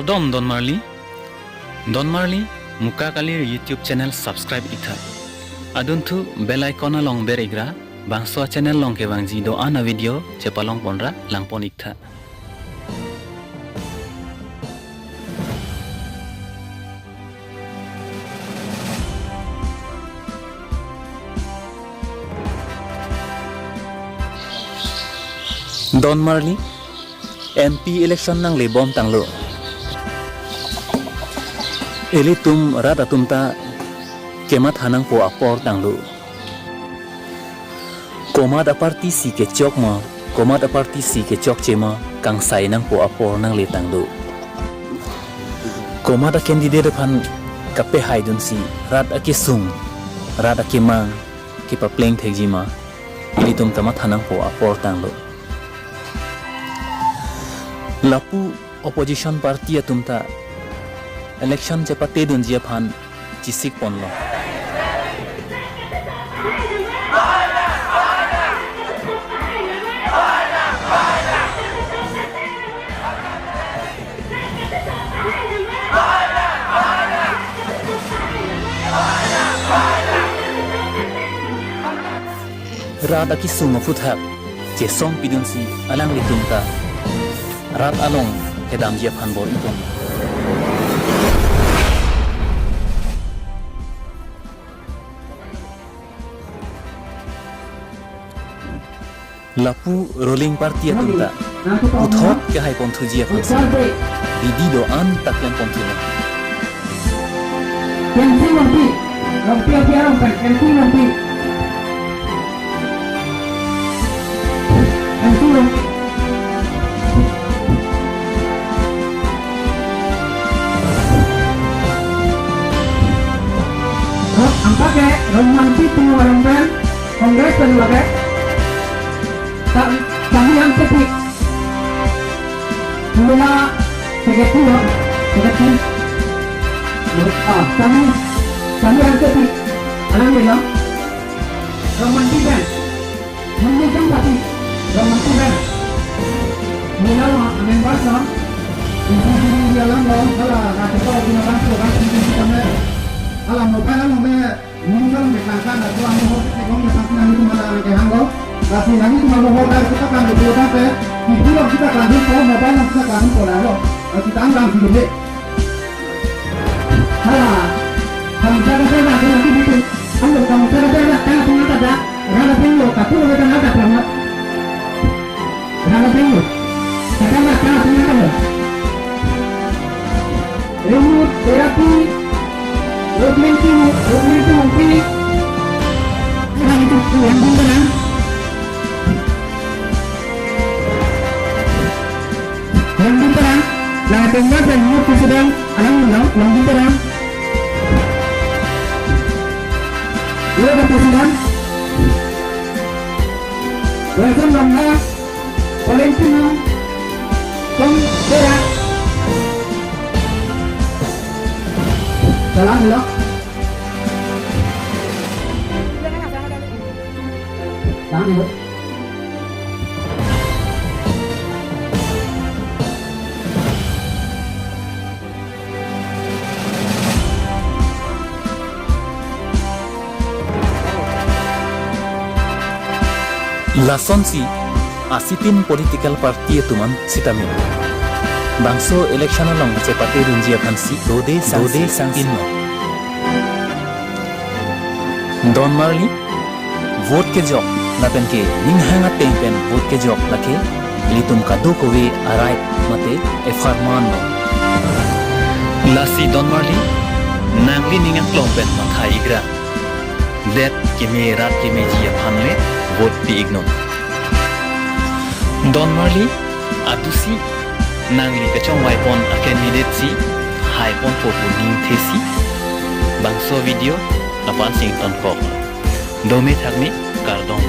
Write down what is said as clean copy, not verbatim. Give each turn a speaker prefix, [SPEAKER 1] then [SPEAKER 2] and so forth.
[SPEAKER 1] Kardom Don Marley muka kalir YouTube channel subscribe itha aduntu bell icon along beregra bangso channel long ke bangji do ana video chepalong ponra langpon itha Don Marley MP election nang le bom tanglo eli tum rada tumta kemat hanang po apor tanglo komada parti si ke chok ma komada parti si ke chok chema kang sai nang po apor nang le tanglo komada candidate phan kape haidun si rat ake sung rat ake mang ki pa pleng thejima eli tum tamat hanang po apor tanglo lapu opposition party atumta election chapate dunjia phan chisik ponlo rada ki sunga futhak che song pidun si alang litumta rat along kedam jia phan bor ikon lapu rolling party atunta uthot ke hai pon thujia phan didi do an taklen pon thula
[SPEAKER 2] Kensi nanti piarong kan kensi nanti angka ke romanti pengeluaran brand kongres dan laga kami yang sepi mula segitu kami yang sepi alhamdulillah romanti brand menunjukkan tapi romanti brand mula amin bahasa di dalam kalau kata kau gunakan program ini kami alam no alam me mungkin mekankan atau alam ho tekong mekankan itu malah ke hanggo kasi lagi cuma mau kita kan betul sampai di pulau kita kan itu mobile kita kan polaro kita anggang di dulu kamu jaga saya nanti bikin kamu jaga saya kan punya ada ada pintu tapi udah ada pernah ada pintu sekarang kan punya ada remote terapi Dokumentu pilih yang itu yang benar nah tengah dan itu sedang alhamdulillah yang benar dia ada presiden presiden lama paling tinggi tom berat jalan dulu. Jalan dulu.
[SPEAKER 1] Lasonsi asitin political party tuman sitami bangso election along cepate runjia phansi dode sangpin Don Marley vote ke jok lapen ke ning hanga pen vote ke jok lake litum kadu kowe arai mate e farman no lasi Don Marley nangli ninga klompen mathai igra let kime rat kime jia phanle vote pi ignon Don Marley adusi nangli kachong waipon a candidate si haipon popu ning thesi bangso video apan sing ton kok dome thakmi kardom